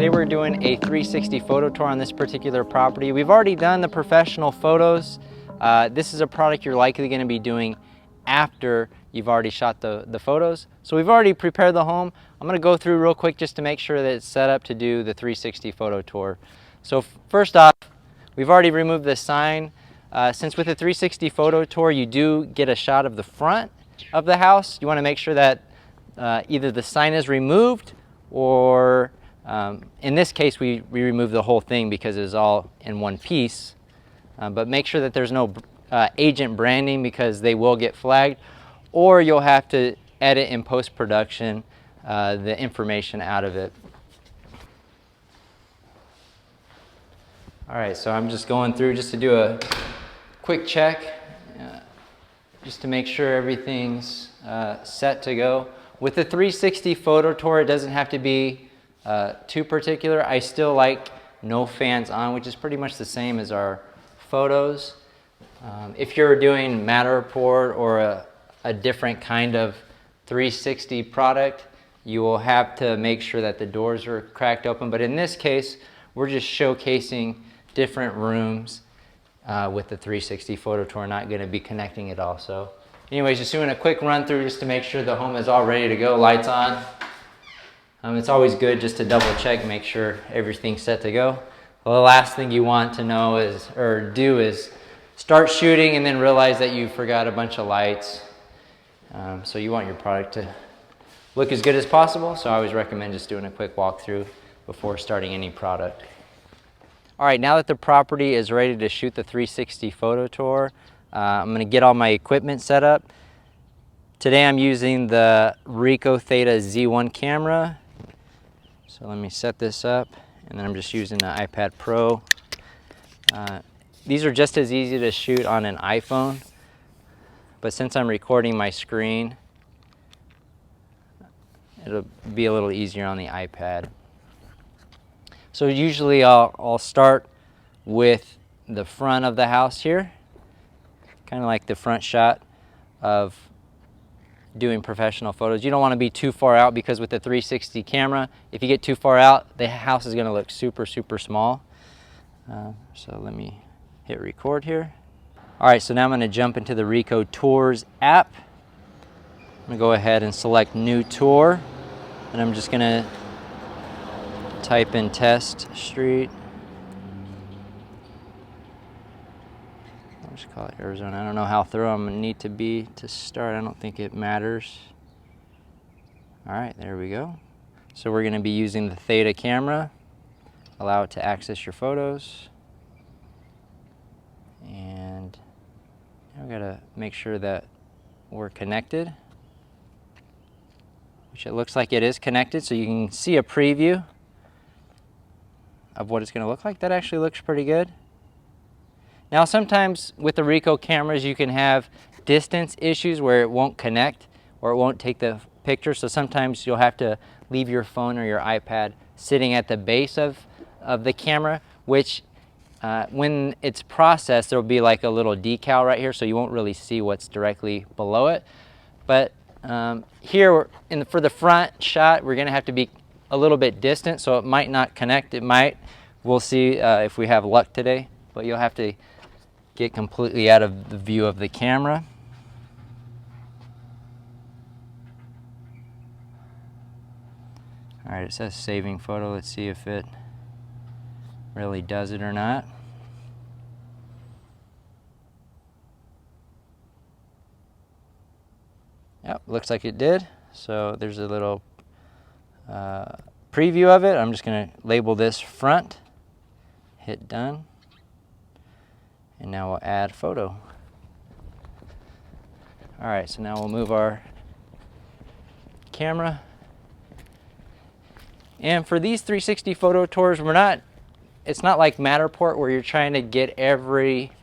Today we're doing a 360 photo tour on this particular property. We've already done the professional photos. This is a product you're likely going to be doing after you've already shot the photos. So we've already prepared the home. I'm going to go through real quick just to make sure that it's set up to do the 360 photo tour. So first off, we've already removed the sign. Since with the 360 photo tour you do get a shot of the front of the house, you want to make sure that either the sign is removed or in this case we remove the whole thing because it's all in one piece. But make sure that there's no agent branding because they will get flagged, or you'll have to edit in post-production the information out of it. All right, so I'm just going through just to do a quick check, just to make sure everything's set to go. With the 360 photo tour, it doesn't have to be too particular. I still like no fans on, which is pretty much the same as our photos. If you're doing Matterport or a different kind of 360 product, you will have to make sure that the doors are cracked open. But in this case, we're just showcasing different rooms with the 360 photo tour, not going to be connecting it all. So anyways, just doing a quick run through just to make sure the home is all ready to go, lights on. It's always good just to double check, make sure everything's set to go. Well, the last thing you want to know is start shooting and then realize that you forgot a bunch of lights. So you want your product to look as good as possible. So I always recommend just doing a quick walkthrough before starting any product. All right, now that the property is ready to shoot the 360 photo tour, I'm going to get all my equipment set up. Today I'm using the Ricoh Theta Z1 camera. So let me set this up, and then I'm just using the iPad Pro. These are just as easy to shoot on an iPhone, but since I'm recording my screen, it'll be a little easier on the iPad. So usually I'll start with the front of the house here, kind of like the front shot of doing professional photos. You don't want to be too far out because with the 360 camera, if you get too far out, the house is going to look super, super small. So let me hit record here. All right, so now I'm going to jump into the Ricoh Tours app. I'm going to go ahead and select New Tour, and I'm just going to type in Test Street. I'll just call it Arizona. I don't know how thorough I'm going to need to be to start. I don't think it matters. All right, there we go. So we're going to be using the Theta camera. Allow it to access your photos. And now we've got to make sure that we're connected, which it looks like it is connected. So you can see a preview of what it's going to look like. That actually looks pretty good. Now sometimes with the Ricoh cameras you can have distance issues where it won't connect or it won't take the picture, so sometimes you'll have to leave your phone or your iPad sitting at the base of the camera, which when it's processed there'll be like a little decal right here, so you won't really see what's directly below it. But here for the front shot we're going to have to be a little bit distant, so it might not connect. It might. We'll see if we have luck today, but you'll have to get completely out of the view of the camera. All right, it says saving photo. Let's see if it really does it or not. Yep, looks like it did. So there's a little preview of it. I'm just going to label this front, hit done, and now we'll add photo. All right, so now we'll move our camera. And for these 360 photo tours, it's not like Matterport where you're trying to get every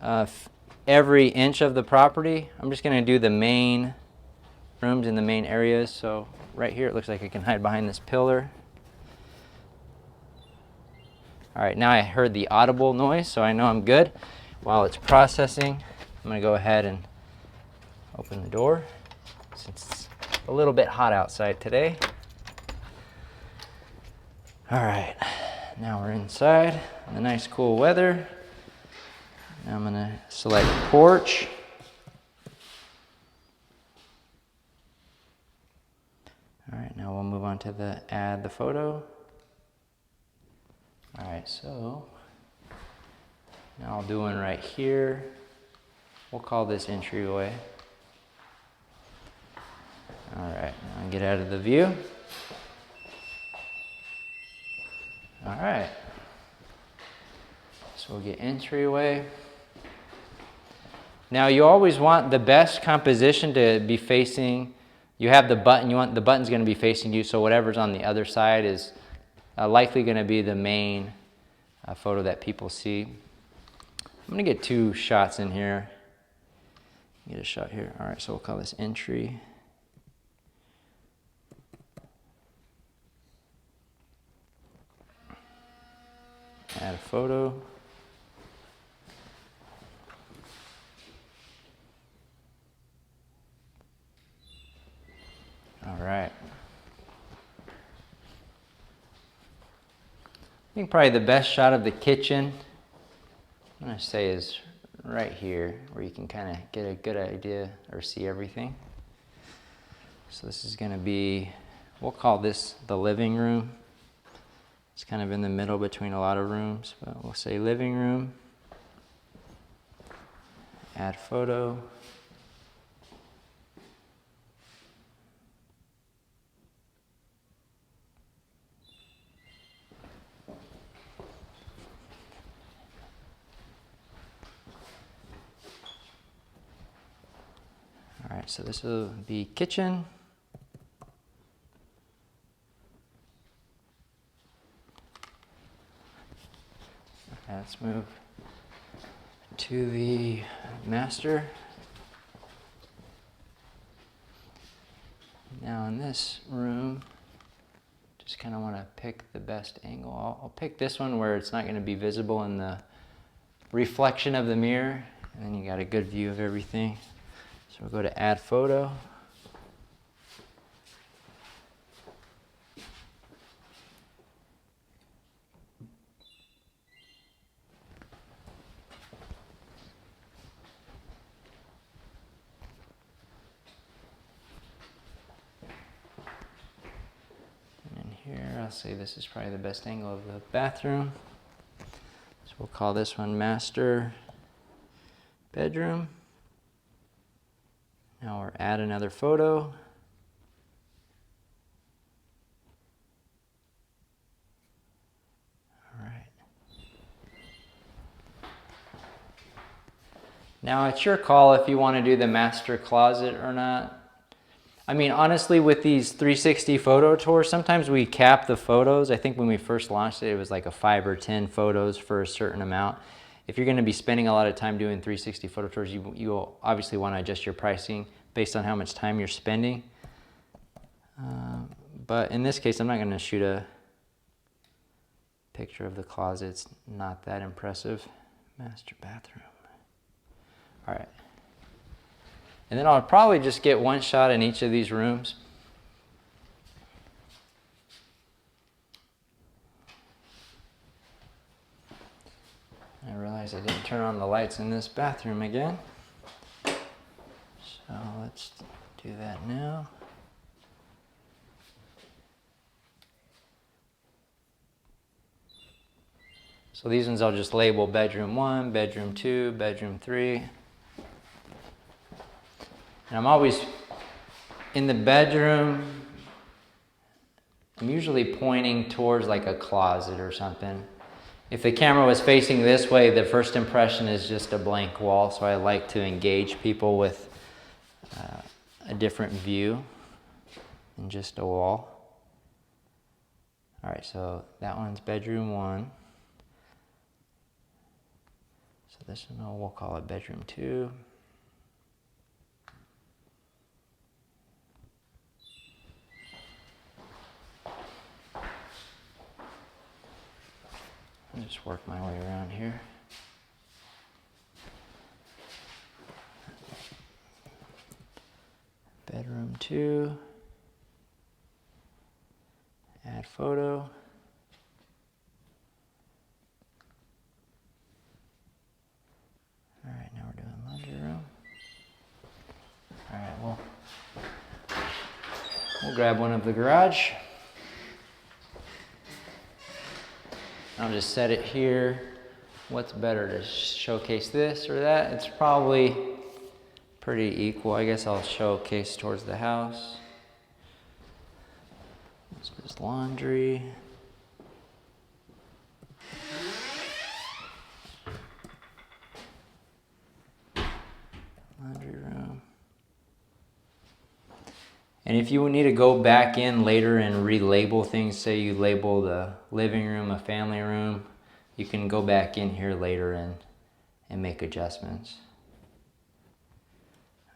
inch of the property. I'm just going to do the main rooms in the main areas. So right here it looks like I can hide behind this pillar. All right, now I heard the audible noise, so I know I'm good. While it's processing, I'm going to go ahead and open the door since it's a little bit hot outside today. All right, now we're inside in the nice cool weather. Now I'm gonna select porch. All right, now we'll move on to the add the photo. All right, so now I'll do one right here. We'll call this entryway. All right, now I'll get out of the view. All right, so we'll get entryway. Now you always want the best composition to be facing, you have the button, you want the button's going to be facing you, so whatever's on the other side is likely going to be the main photo that people see. I'm going to get 2 shots in here. Get a shot here. All right, so we'll call this entry. Add a photo. All right. I think probably the best shot of the kitchen, I'm going to say, is right here, where you can kind of get a good idea or see everything. So this is going to be, we'll call this the living room. It's kind of in the middle between a lot of rooms, but we'll say living room. Add photo. All right, so this will be kitchen. Let's move to the master. Now in this room, just kind of want to pick the best angle. I'll pick this one where it's not going to be visible in the reflection of the mirror, and then you got a good view of everything. So we'll go to add photo. Here, I'll say this is probably the best angle of the bathroom. So we'll call this one master bedroom. Now we'll add another photo. All right. Now it's your call if you want to do the master closet or not. I mean, honestly, with these 360 photo tours, sometimes we cap the photos. I think when we first launched it, it was like a 5 or 10 photos for a certain amount. If you're going to be spending a lot of time doing 360 photo tours, you obviously want to adjust your pricing based on how much time you're spending. But in this case, I'm not going to shoot a picture of the closet. It's not that impressive. Master bathroom. All right. And then I'll probably just get 1 shot in each of these rooms. I realize I didn't turn on the lights in this bathroom again. So let's do that now. So these ones I'll just label bedroom 1, bedroom 2, bedroom 3. And I'm always in the bedroom, I'm usually pointing towards like a closet or something. If the camera was facing this way, the first impression is just a blank wall, so I like to engage people with a different view than just a wall. All right, so that one's bedroom 1. So this one, we'll call it bedroom 2. I'll just work my way around here. Bedroom 2. Add photo. grab one of the garage. I'll just set it here. What's better, to showcase this or that? It's probably pretty equal. I guess I'll showcase towards the house. This is laundry. Laundry room. And if you need to go back in later and relabel things, say you label the living room a family room, you can go back in here later and make adjustments.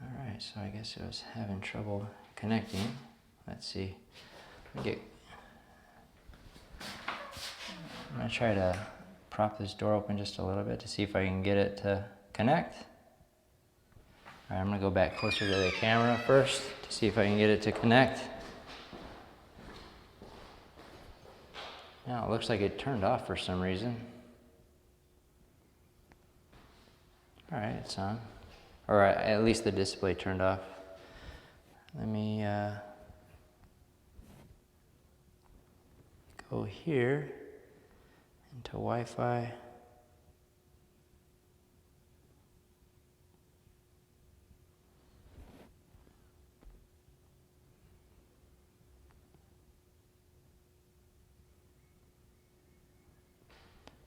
All right, so I guess I was having trouble connecting. Let's see. I'm gonna try to prop this door open just a little bit to see if I can get it to connect. All right, I'm gonna go back closer to the camera first to see if I can get it to connect. Now it looks like it turned off for some reason. All right, it's on. Or at least the display turned off. Let me go here into Wi-Fi.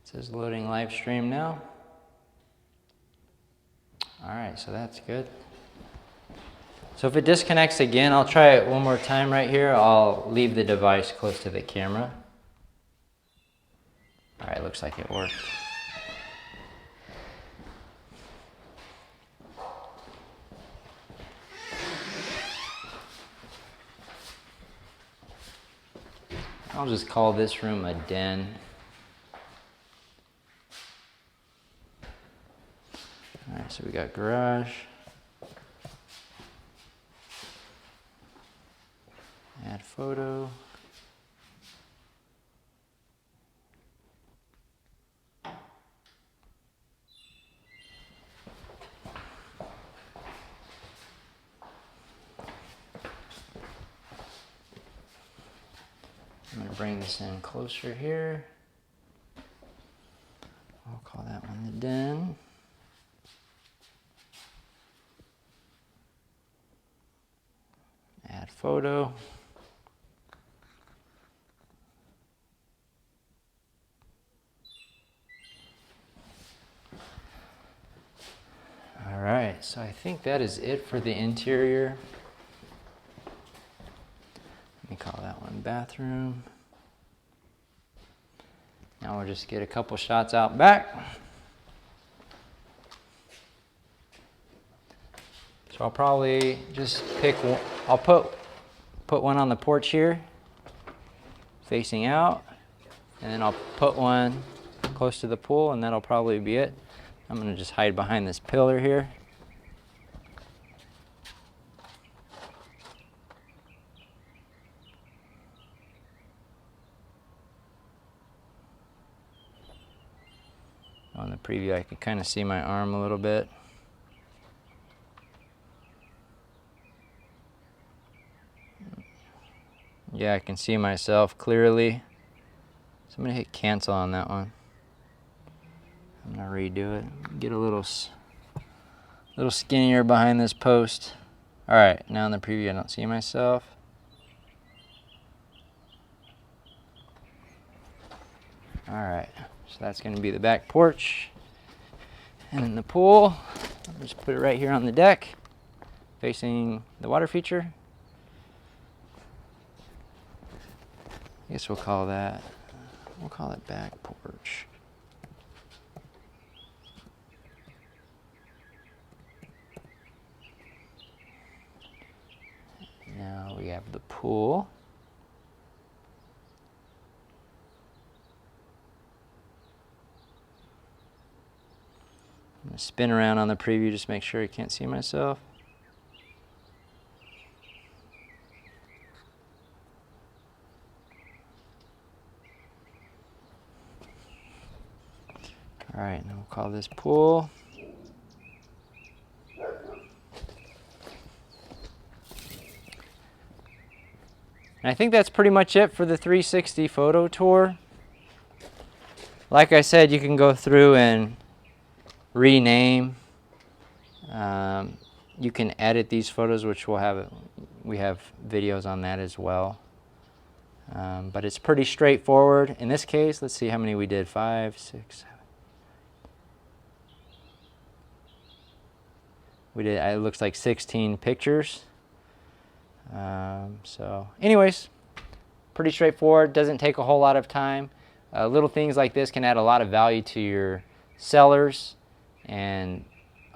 It says loading live stream now. All right, so that's good. So if it disconnects again, I'll try it one more time right here. I'll leave the device close to the camera. All right, looks like it worked. I'll just call this room a den. All right, so we got garage. Add photo. I'm going to bring this in closer here. I'll call that one the den. Add photo. All right, so I think that is it for the interior. Let me call that one bathroom. Now we'll just get a couple shots out back. So I'll probably just pick one. I'll put one on the porch here, facing out, and then I'll put one close to the pool, and that'll probably be it. I'm gonna just hide behind this pillar here. On the preview, I can kind of see my arm a little bit. Yeah, I can see myself clearly. So I'm gonna hit cancel on that one. I'm gonna redo it. Get a little skinnier behind this post. All right, now in the preview, I don't see myself. All right, so that's gonna be the back porch. And in the pool, I'll just put it right here on the deck, facing the water feature. I guess we'll call it back porch. Now we have the pool. I'm gonna spin around on the preview, just make sure I can't see myself. All right, now we'll call this pool. And I think that's pretty much it for the 360 photo tour. Like I said, you can go through and rename. You can edit these photos, which we have videos on that as well. But it's pretty straightforward. In this case, let's see how many we did. 5, 6, 7. We did, it looks like 16 pictures. So anyways, pretty straightforward. Doesn't take a whole lot of time. Little things like this can add a lot of value to your sellers and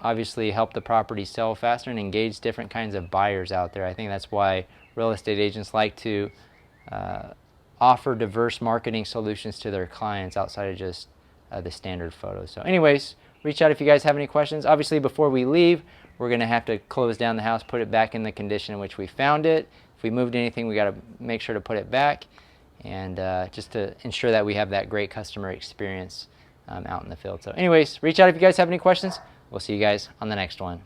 obviously help the property sell faster and engage different kinds of buyers out there. I think that's why real estate agents like to offer diverse marketing solutions to their clients outside of just the standard photos. So anyways, reach out if you guys have any questions. Obviously, before we leave, we're going to have to close down the house, put it back in the condition in which we found it. If we moved anything, we got to make sure to put it back, and just to ensure that we have that great customer experience out in the field. So anyways, reach out if you guys have any questions. We'll see you guys on the next one.